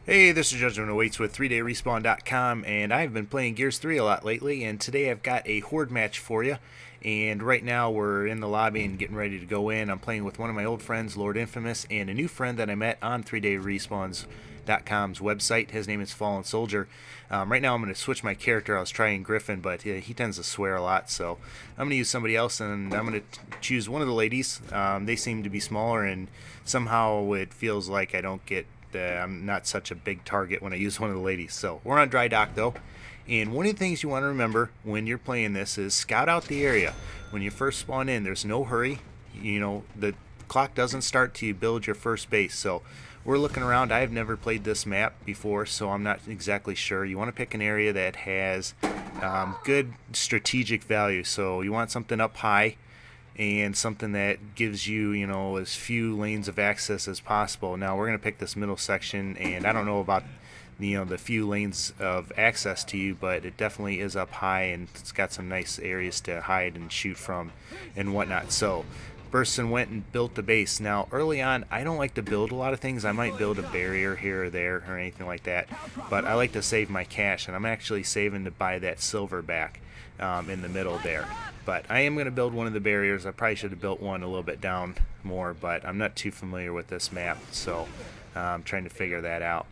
Hey, this is Judgment Awaits with 3dayrespawn.com, and I've been playing Gears 3 a lot lately, and today I've got a Horde match for you. And right now we're in the lobby and getting ready to go in. I'm playing with one of my old friends, Lord Infamous, and a new friend that I met on 3dayrespawn.com's website. His name is Fallen Soldier. Right now I'm going to switch my character. I was trying Griffin, but he tends to swear a lot, so I'm going to use somebody else, and I'm going to choose one of the ladies. They seem to be smaller, and somehow it feels like I don't get I'm not such a big target when I use one of the ladies. So we're on dry dock though, and one of the things you want to remember when you're playing this is scout out the area. When you first spawn in, there's no hurry. You know, the clock doesn't start till you build your first base. So we're looking around. I've never played this map before, so I'm not exactly sure. You want to pick an area that has good strategic value. So you want something up high and something that gives you, you know, as few lanes of access as possible. Now we're going to pick this middle section, and I don't know about, you know, the few lanes of access to you, but it definitely is up high, and it's got some nice areas to hide and shoot from and whatnot. So Burson went and built the base. Now early on, I don't like to build a lot of things. I might build a barrier here or there or anything like that, but I like to save my cash, and I'm actually saving to buy that silver back in the middle there. But I am going to build one of the barriers. I probably should have built one a little bit down more, but I'm not too familiar with this map, so I'm trying to figure that out.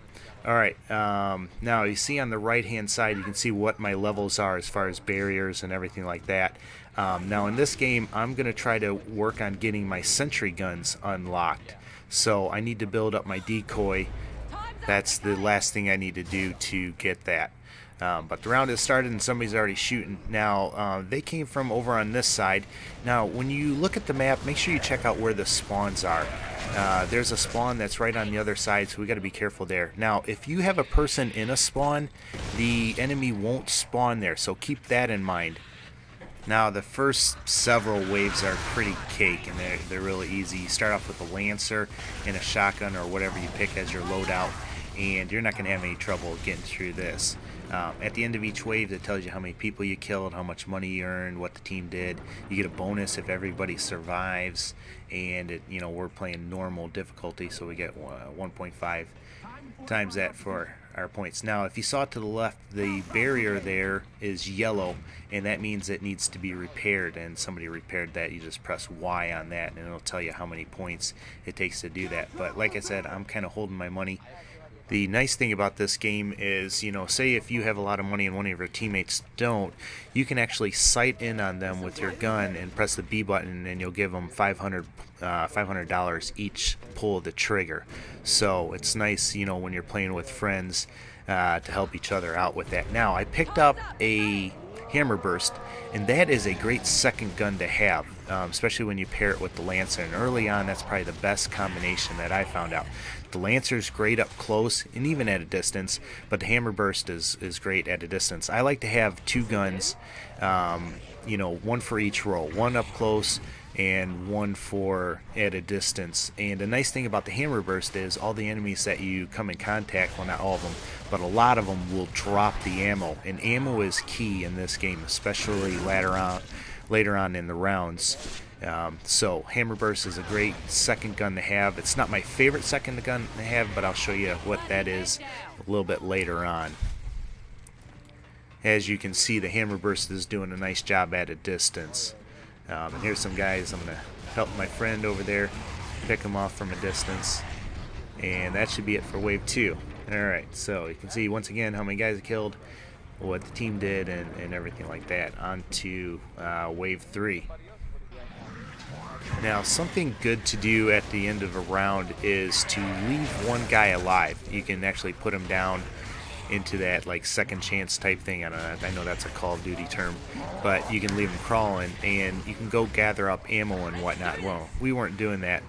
Alright, now you see on the right hand side, you can see what my levels are as far as barriers and everything like that. Now in this game, I'm going to try to work on getting my sentry guns unlocked. So I need to build up my decoy. That's the last thing I need to do to get that. But the round has started and somebody's already shooting. Now, they came from over on this side. Now, when you look at the map, make sure you check out where the spawns are. There's a spawn that's right on the other side, so we got to be careful there. Now, if you have a person in a spawn, the enemy won't spawn there, so keep that in mind. Now, the first several waves are pretty cake, and they're really easy. You start off with a Lancer and a shotgun or whatever you pick as your loadout, and you're not going to have any trouble getting through this. At the end of each wave, it tells you how many people you killed, how much money you earned, what the team did. You get a bonus if everybody survives, and you know, we're playing normal difficulty, so we get 1.5 times that for our points. Now, if you saw to the left, the barrier there is yellow, and that means it needs to be repaired, and somebody repaired that. You just press Y on that, and it'll tell you how many points it takes to do that. But like I said, I'm kind of holding my money. The nice thing about this game is, you know, say if you have a lot of money and one of your teammates don't, you can actually sight in on them with your gun and press the B button, and you'll give them $500 each pull the trigger. So it's nice, you know, when you're playing with friends to help each other out with that. Now, I picked up a Hammer Burst, and that is a great second gun to have, especially when you pair it with the Lancer. And early on, that's probably the best combination that I found out. The Lancer's great up close and even at a distance, but the Hammer Burst is great at a distance. I like to have two guns, you know, one for each role, one up close and one for at a distance. And the nice thing about the Hammer Burst is all the enemies that you come in contact, well, not all of them, but a lot of them will drop the ammo, and ammo is key in this game, especially later on in the rounds. So Hammer Burst is a great second gun to have. It's not my favorite second gun to have, but I'll show you what that is a little bit later on. As you can see, the Hammer Burst is doing a nice job at a distance. And here's some guys. I'm going to help my friend over there pick them off from a distance. And that should be it for wave 2. Alright, so you can see once again how many guys I killed, what the team did, and everything like that. On to wave 3. Now, something good to do at the end of a round is to leave one guy alive. You can actually put him down into that like second chance type thing. I know that's a Call of Duty term, but you can leave him crawling, and you can go gather up ammo and whatnot. Well, we weren't doing that,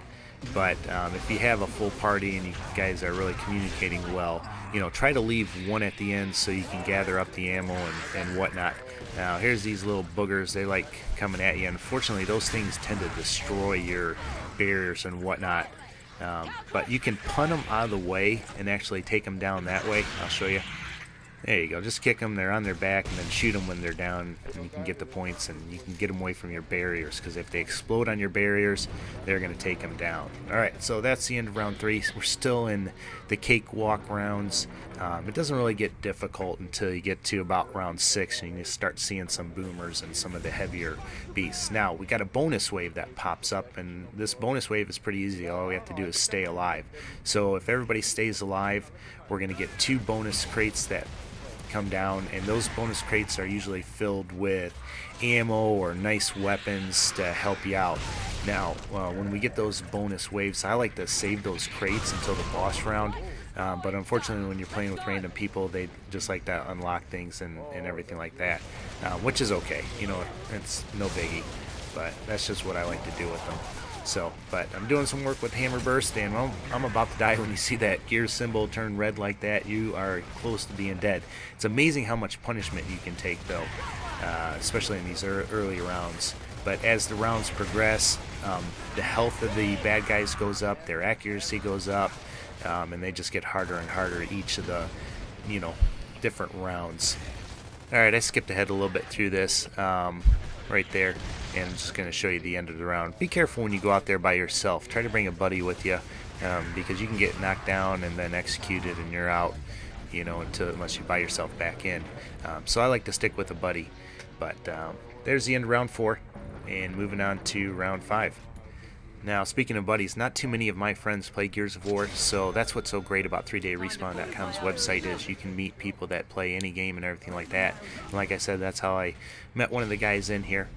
but if you have a full party and you guys are really communicating well, you know, try to leave one at the end so you can gather up the ammo and whatnot. Now, here's these little boogers. They like coming at you. Unfortunately, those things tend to destroy your barriers and whatnot. But you can punt them out of the way and actually take them down that way. I'll show you. There you go. Just kick them. They're on their back, and then shoot them when they're down, and you can get the points, and you can get them away from your barriers, because if they explode on your barriers, they're going to take them down. All right, so that's the end of round 3. We're still in the cakewalk rounds. It doesn't really get difficult until you get to about round 6, and you start seeing some boomers and some of the heavier beasts. Now, we got a bonus wave that pops up, and this bonus wave is pretty easy. All we have to do is stay alive. So if everybody stays alive, we're going to get 2 bonus crates that come down, and those bonus crates are usually filled with ammo or nice weapons to help you out. Now, when we get those bonus waves, I like to save those crates until the boss round, but unfortunately when you're playing with random people, they just like to unlock things and everything like that, which is okay, you know, it's no biggie, but that's just what I like to do with them. So, but I'm doing some work with Hammer Burst, and I'm about to die. When you see that gear symbol turn red like that, you are close to being dead. It's amazing how much punishment you can take, though, especially in these early rounds. But as the rounds progress, the health of the bad guys goes up, their accuracy goes up, and they just get harder and harder each of the, you know, different rounds. Alright, I skipped ahead a little bit through this right there, and I'm just going to show you the end of the round. Be careful when you go out there by yourself. Try to bring a buddy with you, because you can get knocked down and then executed and you're out, you know, unless you buy yourself back in. So I like to stick with a buddy. But there's the end of round 4, and moving on to round 5. Now, speaking of buddies, not too many of my friends play Gears of War, so that's what's so great about 3dayrespawn.com's website is you can meet people that play any game and everything like that. And like I said, that's how I met one of the guys in here.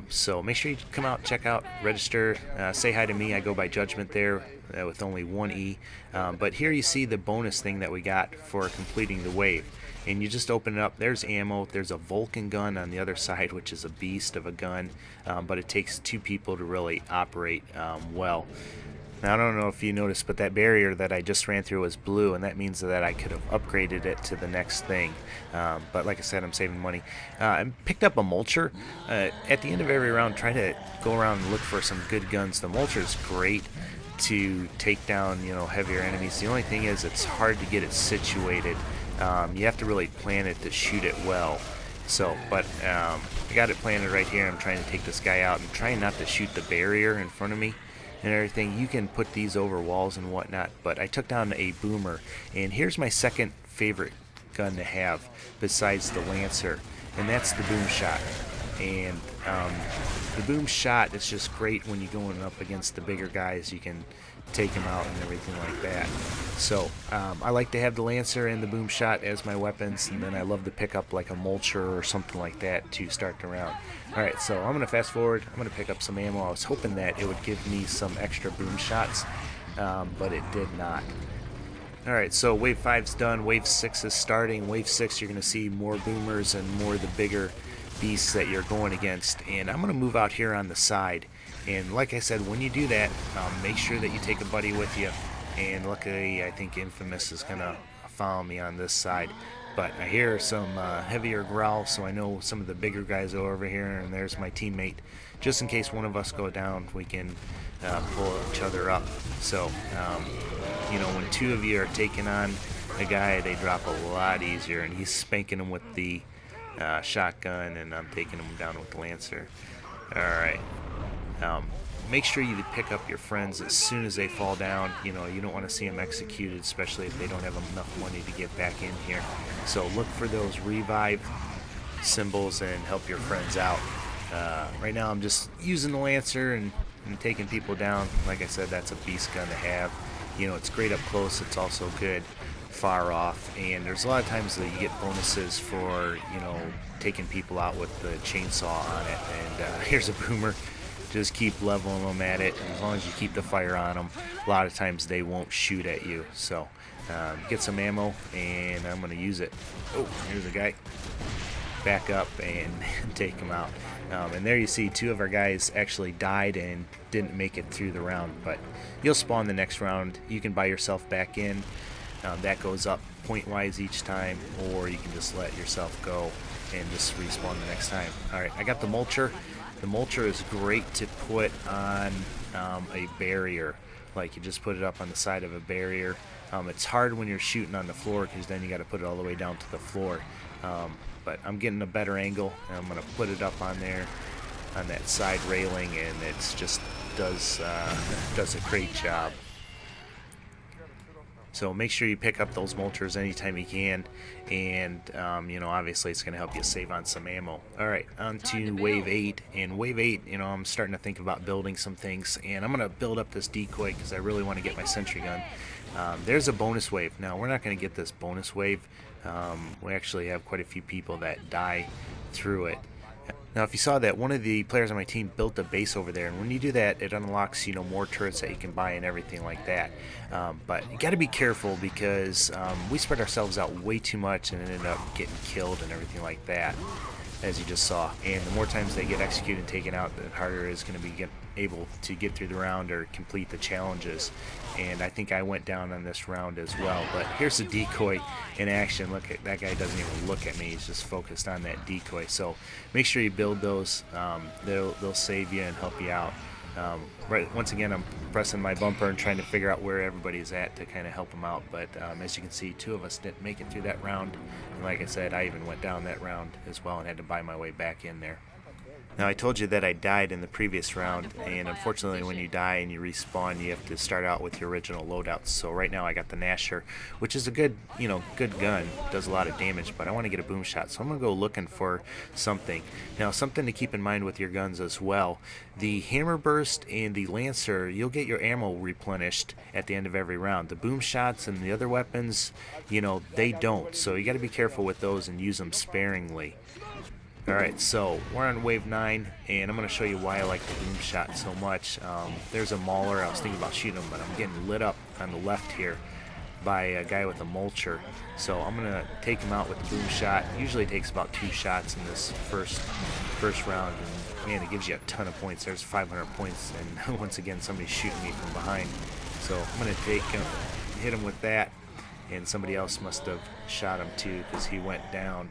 So make sure you come out, check out, register, say hi to me. I go by Judgment there with only one E. But here you see the bonus thing that we got for completing the wave. And you just open it up, there's ammo, there's a Vulcan gun on the other side, which is a beast of a gun, but it takes 2 people to really operate well. Now, I don't know if you noticed, but that barrier that I just ran through was blue, and that means that I could have upgraded it to the next thing. But like I said, I'm saving money. I picked up a mulcher. At the end of every round, try to go around and look for some good guns. The mulcher is great to take down, you know, heavier enemies. The only thing is it's hard to get it situated. You have to really plan it to shoot it well. So, but I got it planted right here. I'm trying to take this guy out. I'm trying not to shoot the barrier in front of me and everything. You can put these over walls and whatnot, but I took down a boomer, and here's my second favorite gun to have besides the Lancer, and that's the boom shot. And the boom shot is just great when you're going up against the bigger guys. You can take them out and everything like that. So I like to have the Lancer and the boom shot as my weapons, and then I love to pick up like a mulcher or something like that to start the round. Alright, so I'm going to fast forward. I'm going to pick up some ammo. I was hoping that it would give me some extra boom shots, but it did not. Alright, so wave 5's done. Wave 6 is starting. Wave 6, you're going to see more boomers and more of the bigger beasts that you're going against. And I'm going to move out here on the side. And like I said, when you do that, make sure that you take a buddy with you. And luckily, I think Infamous is going to follow me on this side. But I hear some heavier growls, so I know some of the bigger guys are over here, and there's my teammate. Just in case one of us go down, we can pull each other up. So, you know, when 2 of you are taking on a guy, they drop a lot easier, and he's spanking them with the shotgun, and I'm taking them down with the Lancer. Alright. Make sure you pick up your friends as soon as they fall down. You know, you don't want to see them executed, especially if they don't have enough money to get back in here. So look for those revive symbols and help your friends out. Right now I'm just using the Lancer and taking people down. Like I said, that's a beast gun to have. You know, it's great up close. It's also good far off. And there's a lot of times that you get bonuses for, you know, taking people out with the chainsaw on it. And here's a boomer. Just keep leveling them at it. As long as you keep the fire on them, a lot of times they won't shoot at you. So get some ammo, and I'm going to use it. Oh, here's a guy. Back up and take him out. And there you see 2 of our guys actually died and didn't make it through the round. But you'll spawn the next round. You can buy yourself back in. That goes up point-wise each time, or you can just let yourself go and just respawn the next time. Alright, I got the mulcher. The mulcher is great to put on a barrier. Like, you just put it up on the side of a barrier, It's hard when you're shooting on the floor because then you got to put it all the way down to the floor. But I'm getting a better angle, and I'm going to put it up on there on that side railing, and it's just does a great job. So make sure you pick up those mulchers anytime you can, and you know, obviously it's going to help you save on some ammo. All right, on to wave 8, and wave 8, you know, I'm starting to think about building some things, and I'm going to build up this decoy because I really want to get my sentry gun. There's a bonus wave. Now we're not going to get this bonus wave. We actually have quite a few people that die through it. Now, if you saw that, one of the players on my team built a base over there, and when you do that, it unlocks, you know, more turrets that you can buy and everything like that. But you got to be careful because we spread ourselves out way too much and ended up getting killed and everything like that, as you just saw. And the more times they get executed and taken out, the harder it is going to be able to get through the round or complete the challenges. And I think I went down on this round as well. But here's the decoy in action. Look, at that guy doesn't even look at me. He's just focused on that decoy. So make sure you build those. They'll save you and help you out. Right. Once again, I'm pressing my bumper and trying to figure out where everybody's at to kind of help them out. But as you can see, 2 of us didn't make it through that round. And like I said, I even went down that round as well and had to buy my way back in there. Now, I told you that I died in the previous round, and unfortunately when you die and you respawn, you have to start out with your original loadouts. So right now I got the Gnasher, which is a good gun, does a lot of damage, but I want to get a boom shot, so I'm going to go looking for something. Now, something to keep in mind with your guns as well, the Hammer Burst and the Lancer, you'll get your ammo replenished at the end of every round. The boom shots and the other weapons, you know, they don't, so you got to be careful with those and use them sparingly. Alright, so we're on wave 9, and I'm going to show you why I like the boom shot so much. There's a mauler. I was thinking about shooting him, but I'm getting lit up on the left here by a guy with a mulcher. So I'm going to take him out with the boom shot. Usually it takes about 2 shots in this first round, and man, it gives you a ton of points. There's 500 points, and once again somebody's shooting me from behind. So I'm going to take him, hit him with that, and somebody else must have shot him too because he went down.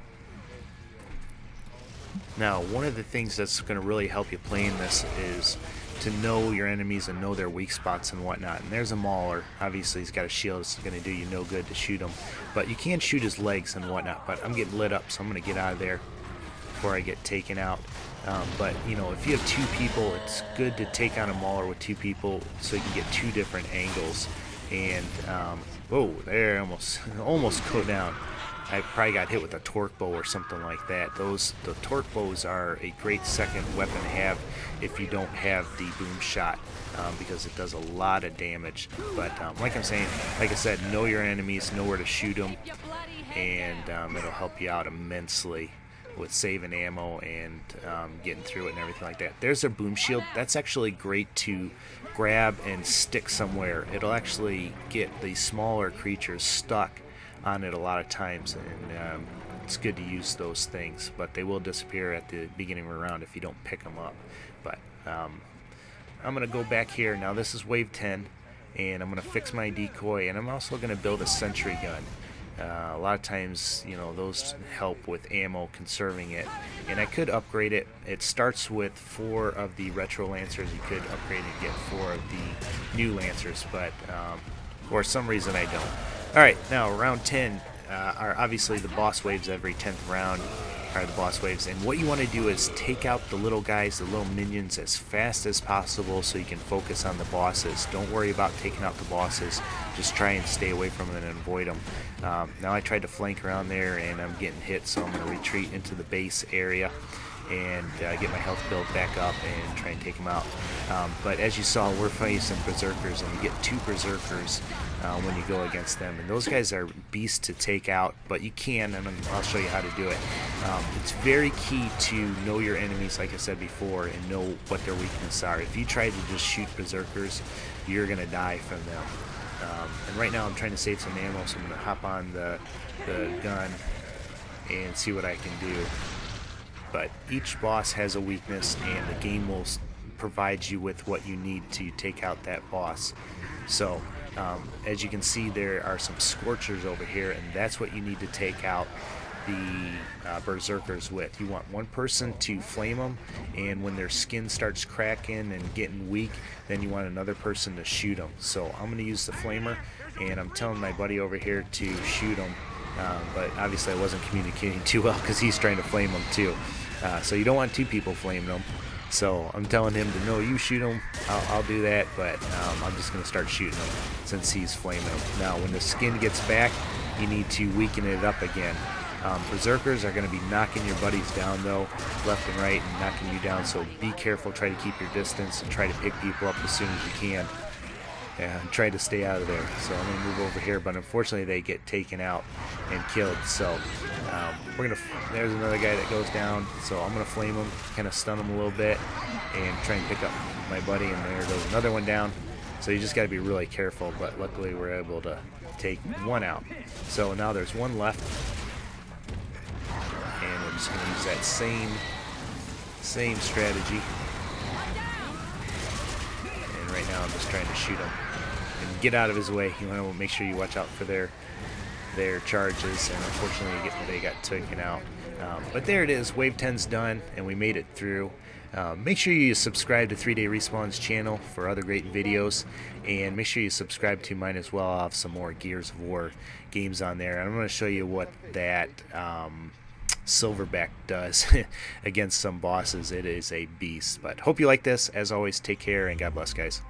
Now, one of the things that's going to really help you playing this is to know your enemies and know their weak spots and whatnot. And there's a mauler. Obviously, he's got a shield. It's going to do you no good to shoot him. But you can shoot his legs and whatnot. But I'm getting lit up, so I'm going to get out of there before I get taken out. But, you know, if you have 2 people, it's good to take on a mauler with 2 people so you can get 2 different angles. And, whoa, there, almost go down. I probably got hit with a torque bow or something like that. The torque bows are a great second weapon to have if you don't have the boom shot, because it does a lot of damage. But like I said, know your enemies, know where to shoot them, and it'll help you out immensely with saving ammo and getting through it and everything like that. There's a boom shield. That's actually great to grab and stick somewhere. It'll actually get the smaller creatures stuck on it a lot of times, and it's good to use those things, but they will disappear at the beginning of a round if you don't pick them up. But I'm going to go back here. Now this is wave 10, and I'm going to fix my decoy, and I'm also going to build a sentry gun. A lot of times, you know, those help with ammo, conserving it, and I could upgrade it. It starts with 4 of the retro lancers. You could upgrade and get 4 of the new lancers, but for some reason I don't. Alright, now round 10 are obviously the boss waves. Every 10th round are the boss waves, and what you want to do is take out the little guys, the little minions, as fast as possible so you can focus on the bosses. Don't worry about taking out the bosses, just try and stay away from them and avoid them. Now I tried to flank around there and I'm getting hit, so I'm going to retreat into the base area and get my health build back up and try and take them out. But as you saw, we're facing berserkers, and you get 2 berserkers when you go against them, and those guys are beasts to take out, but you can, and I'll show you how to do it. It's very key to know your enemies, like I said before, and know what their weaknesses are. If you try to just shoot berserkers, you're gonna die from them. And right now I'm trying to save some ammo, so I'm gonna hop on the gun and see what I can do. But each boss has a weakness, and the game will provide you with what you need to take out that boss. So as you can see, there are some scorchers over here, and that's what you need to take out. the berserkers with. You want one person to flame them, and when their skin starts cracking and getting weak, then you want another person to shoot them. So I'm going to use the flamer, and I'm telling my buddy over here to shoot them, but obviously I wasn't communicating too well because he's trying to flame them too. So you don't want two people flaming them. So I'm telling him to, no, you shoot him, I'll do that, but I'm just going to start shooting him since he's flaming him. Now when the skin gets back, you need to weaken it up again. Berserkers are going to be knocking your buddies down though, left and right, and knocking you down, so be careful, try to keep your distance, and try to pick people up as soon as you can. And try to stay out of there. So I'm going to move over here, but unfortunately they get taken out and killed. So there's another guy that goes down, so I'm going to flame him, kind of stun him a little bit, and try and pick up my buddy, and there goes another one down. So you just got to be really careful, but luckily we're able to take one out. So now there's one left, and we're just going to use that same strategy. And right now I'm just trying to shoot him and get out of his way. You want to make sure you watch out for their charges, and unfortunately they got taken out. But there it is, wave 10's done, and we made it through. Make sure you subscribe to 3-Day Respawn's channel for other great videos, and make sure you subscribe to mine as well. I'll have some more Gears of War games on there. I'm going to show you what that Silverback does against some bosses. It is a beast. But hope you like this. As always, take care, and God bless, guys.